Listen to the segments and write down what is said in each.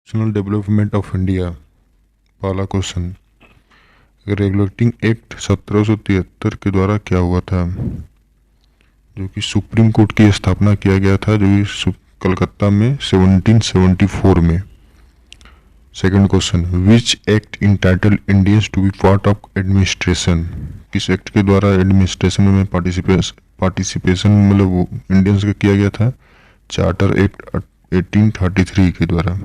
National development of India. पहला question, regulating act 1773 के द्वारा क्या हुआ था? जो कि सुप्रीम कोर्ट की स्थापना किया गया था, जो कि कलकत्ता में 1774 में। Second question, which act entitle Indians to be part of administration? किस एक्ट के द्वारा एडमिनिस्ट्रेशन में पार्टिसिपेशन मतलब इंडियंस का किया गया था? चार्टर एक्ट 1833 के द्वारा।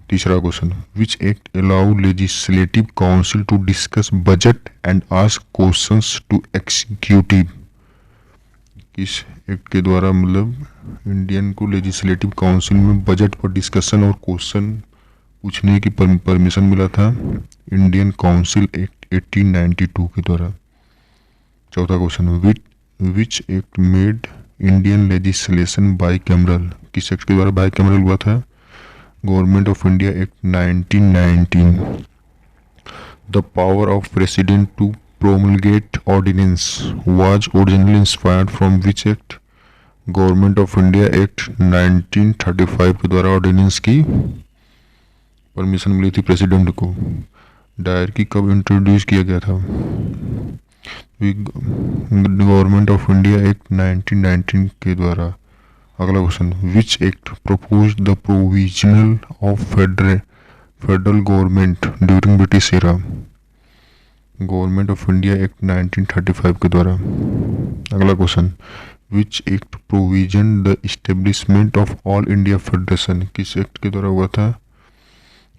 तीसरा question, which act allow legislative council to discuss budget and ask questions to executive? किस एक्ट के द्वारा मतलब इंडियन को लेजिस्लेटिव काउंसिल में बजट पर डिस्कशन और क्वेश्चन पूछने की परमिशन मिला था? इंडियन काउंसिल एक्ट 1892 के द्वारा। चौथा question, which act made Indian legislation bicameral? किस एक्ट के द्वारा बाईकैमरल हुआ था? Government of India act 1919। The power of president to promulgate ordinance was originally inspired from which act? Government of India act 1935 के द्वारा ऑर्डिनेंस की permission मिली थी president को। डायरकी कब इंट्रोड्यूस किया गया था? गवर्नमेंट ऑफ इंडिया एक्ट 1919 के द्वारा। अगला question, which act propose the provisional of federal government during British era? Government of India act 1935 के द्वारा। अगला question, which act provision the establishment of all India federation? किस एक्ट के द्वारा हुआ था?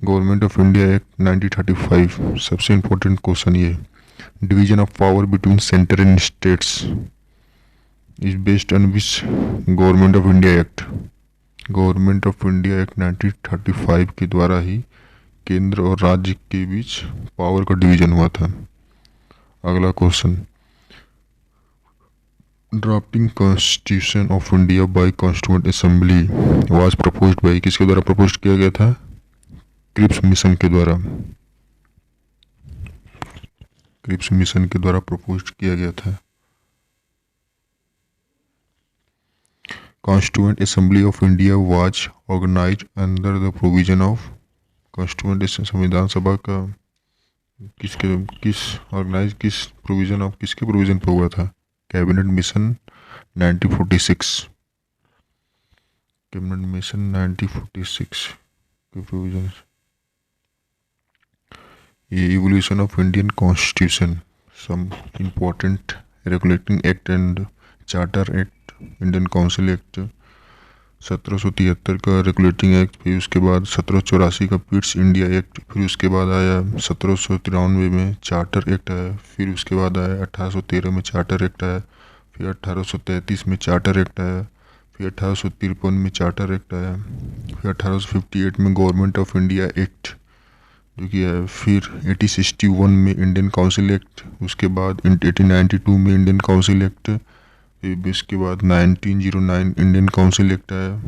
Government of India act 1935। सबसे important question ये, division of power between centre and states is based on which government of India act? Government of India act 1935 के द्वारा ही केंद्र और राज्य के बीच पावर का डिवीजन हुआ था। अगला question, drafting constitution of India by constituent assembly was proposed by? किसके द्वारा प्रपोज किया गया था? क्रिप्स मिशन के द्वारा। क्रिप्स मिशन के द्वारा प्रपोज किया गया था। Constituent assembly of India was organised under the provision of constituent. संविधान सभा का किस प्रोविजन ऑफ किसके प्रोविजन पर हुआ था? Cabinet mission 1946। कैबिनेट मिशन 1946 के प्रोविजन। ये evolution of Indian constitution, some important regulating act and charter act, Indian council act 1773 का रेगुलेटिंग एक्ट, फिर उसके बाद 1784 का पिट्स इंडिया एक्ट, फिर उसके बाद आया 1793 में चार्टर एक्ट आया, फिर उसके बाद आया 1813 में चार्टर एक्ट आया, फिर 1833 में चार्टर एक्ट आया, फिर 1853 में चार्टर एक्ट आया, फिर 1858 में गवर्नमेंट ऑफ इंडिया एक्ट जो कि है, फिर 1861 में इंडियन काउंसिल एक्ट, उसके बाद 1892 में इंडियन काउंसिल एक्ट, फिर इसके बाद 1909 इंडियन काउंसिल एक्ट आया,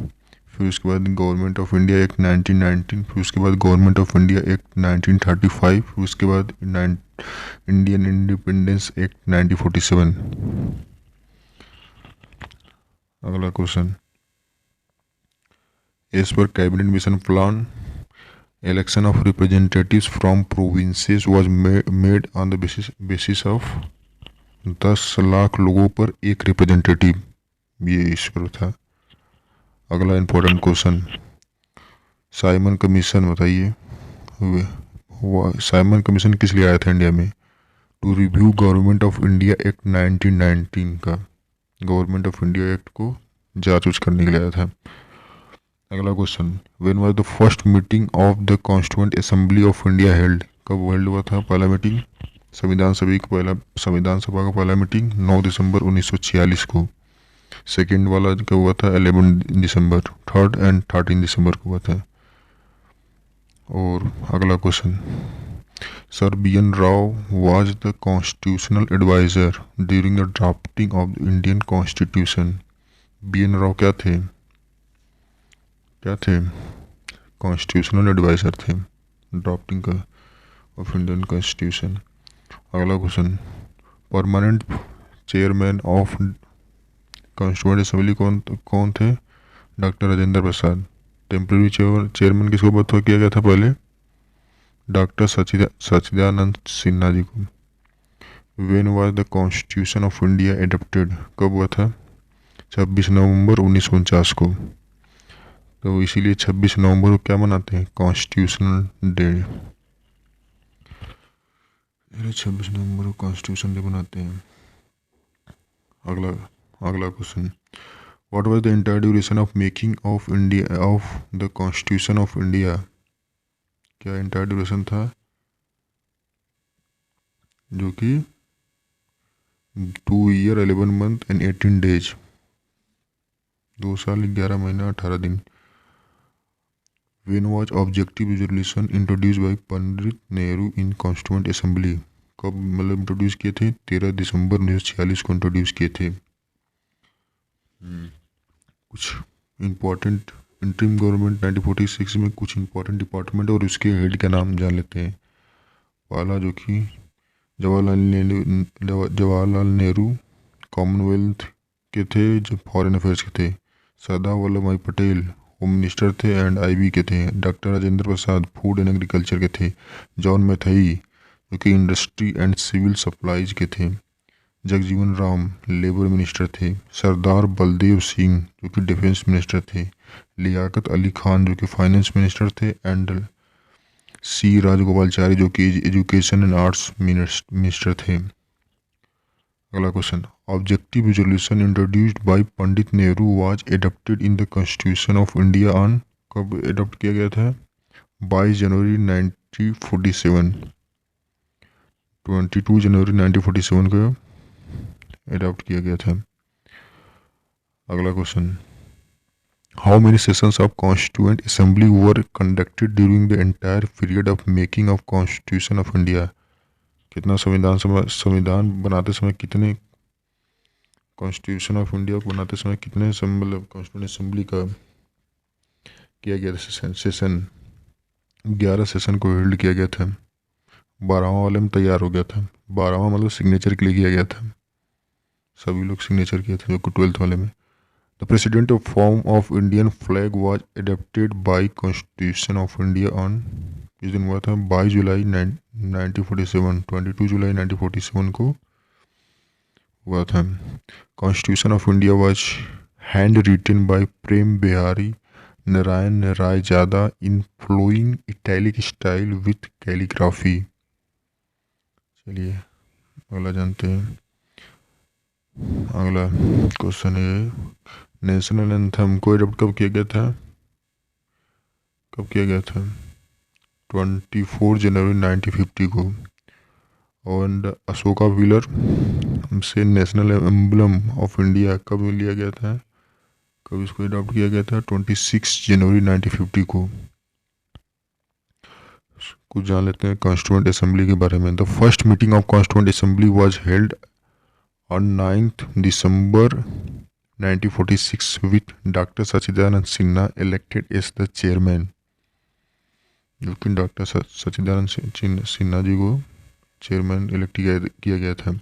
फिर उसके बाद गवर्नमेंट ऑफ इंडिया एक्ट 1919, फिर उसके बाद गवर्नमेंट ऑफ इंडिया एक्ट 1935, फिर उसके बाद इंडियन इंडिपेंडेंस एक्ट 1947। अगला question, as per cabinet mission plan election of representatives from provinces was made on the basis of 10 lakh लोगों पर एक रिप्रेजेंटेटिव, ये इस पर था। अगला इंपॉर्टेंट क्वेश्चन, साइमन कमीशन बताइए। साइमन कमीशन किस लिए आया था इंडिया में? To review government of India act 1919 का, गवर्नमेंट ऑफ इंडिया एक्ट को जांच उच करने के लिए आया था। अगला question, when was the first meeting of the constituent assembly of India held? कब हेल्ड हुआ था पहला मीटिंग? संविधान सभा का पहला मीटिंग 9 दिसंबर 1946 को। सेकेंड वाला कब हुआ था? 11 दिसंबर। थर्ड एंड 13 दिसंबर को हुआ था। और अगला question, sir BN Rau was the constitutional adviser during the drafting of the Indian constitution. BN Rau क्या थे? कॉन्स्टिट्यूशनल एडवाइजर थे ड्राफ्टिंग का ऑफ इंडियन कॉन्स्टिट्यूशन। अगला question, permanent chairman of constituent assembly कौन थे? Doctor Rajendra Prasad. Temporary chairman किसको बतौर किया गया था पहले? डॉक्टर सच्चिदानंद सिन्हा जी को। When was the constitution of India adapted, कब हुआ था? 26 नवंबर 1949 को। तो इसीलिए 26 नवंबर को क्या मनाते हैं? Constitutional day. 26 नवंबर को कॉन्स्टिट्यूशन डे मनाते हैं। अगला अगला question, what was the entire duration of making of India of the constitution of India? क्या इंटायर ड्यूरेशन था? जो कि 2 ईयर 11 मंथ एंड 18 डेज, 2 साल 11 महीना 18 दिन। When was objective resolution introduce by Pandit Nehru in constituent assembly? कब मतलब इंट्रोड्यूस किए थे? 13 दिसंबर 1946 को इंट्रोड्यूस किए थे। कुछ इम्पोर्टेंट इंटरिम गवर्नमेंट 1946 में कुछ इम्पोर्टेंट डिपार्टमेंट और उसके हेड का नाम जान लेते हैं। पहला जो कि जवाहरलाल नेहरू कॉमनवेल्थ के थे, जो फॉरेन अफेयर्स के थे। सरदार वल्लभ भाई पटेल होम मिनिस्टर थे एंड आईबी के थे। Doctor Rajendra Prasad food and agriculture के थे। जॉन मैथाई जो कि इंडस्ट्री एंड सिविल सप्लाईज के थे। जगजीवन राम लेबर मिनिस्टर थे। सरदार बलदेव सिंह जो कि डिफेंस मिनिस्टर थे। लियाकत अली खान जो कि फाइनेंस मिनिस्टर थे एंड सी राजगोपालचारी जो कि एजुकेशन एंड आर्ट्स मिनिस्टर थे। अगला question, objective resolution introduced by Pandit Nehru was adopted in the constitution of India on, कब एडॉप्ट किया गया था? 22 जनवरी 1947, 22 जनवरी 1947 को एडॉप्ट किया गया था। अगला question, how many sessions of constituent assembly were conducted during the entire period of making of constitution of India? कितना संविधान बनाते समय कितने, कॉन्स्टिट्यूशन ऑफ इंडिया को बनाते समय कितने मतलब कॉन्स्टिट्यूएंट असेंबली का किया गया था सेशन? 11 सेशन को होल्ड किया गया था। 12वां वाले में तैयार हो गया था। 12वां मतलब सिग्नेचर के लिए किया गया था, सभी लोग सिग्नेचर किए थे जो कि 12th वाले में। The president of form of Indian flag was adopted by constitution of India on, इस दिन हुआ था 22 जुलाई 1947, 22 जुलाई 1947 को हुआ था। Constitution of India was hand written by Prem Bihari Narayan Raizada in flowing italic style with calligraphy. चलिए अगला जानते हैं। अगला क्वेश्चन है, नेशनल एंथम को एडॉप्ट कब किया गया था? कब किया गया था? 24 जनवरी 1950 को। और अशोका व्हीलर से नेशनल एम्बलम ऑफ इंडिया कब लिया गया था? कब इसको एडॉप्ट किया गया था? 26 जनवरी 1950 को। कुछ जान लेते हैं कॉन्स्टिट्यूएंट असेंबली के बारे में। The first meeting of constituent assembly was held on 9th December 1946 with doctor Sachchidanand Sinha elected as the chairman, जो कि डॉक्टर सच्चिदानंद सिन्हा जी को चेयरमैन इलेक्ट किया गया था।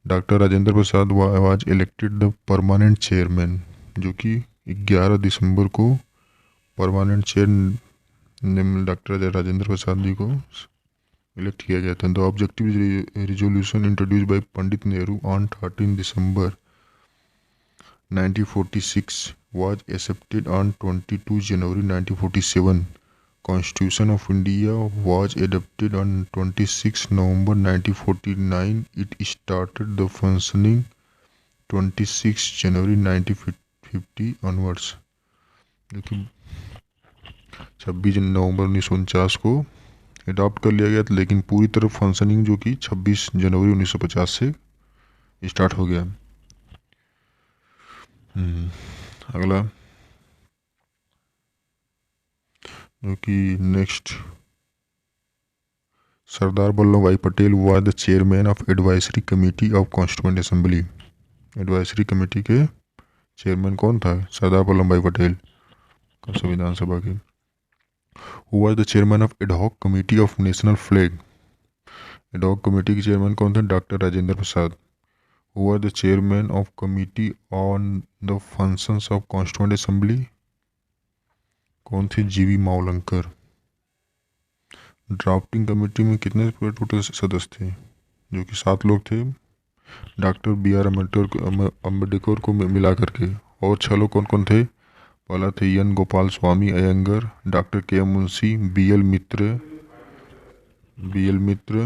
Doctor Rajendra Prasad was elected the permanent chairman, जो कि 11 दिसंबर को permanent chair doctor Rajendra Prasad ji को इलेक्ट किया गया था। The objective resolution introduce by Pandit Nehru on 13 December 1946 was accepted on 22 January 1947. Constitution of India was adopted on 26 November 1949. It started the functioning 26 January 1950 onwards. लेकिन 26 नवंबर 1949 को adopt कर लिया गया था, लेकिन पूरी तरह फंक्शनिंग जो कि 26 जनवरी 1950 से स्टार्ट हो गया। अगला जो कि नेक्स्ट, सरदार वल्लभ भाई Patel was the chairman of advisory committee of constituent assembly. Advisory committee के चेयरमैन कौन था? सरदार वल्लभ भाई पटेल, संविधान सभा के। Who was the chairman of ad hoc committee of national flag. Ad hoc committee के चेयरमैन कौन थे? Doctor Rajendra Prasad. Who was the chairman of committee on the functions of constituent assembly? कौन थे जीवी मावलंकर। ड्राफ्टिंग कमेटी में कितने टोटल सदस्य थे, जो कि 7 लोग थे, डॉक्टर BR अम्बेडकर को मिला करके। और 6 लोग कौन कौन थे, पहला थे N Gopalaswami Ayyangar, doctor KM Munshi, BL मित्र,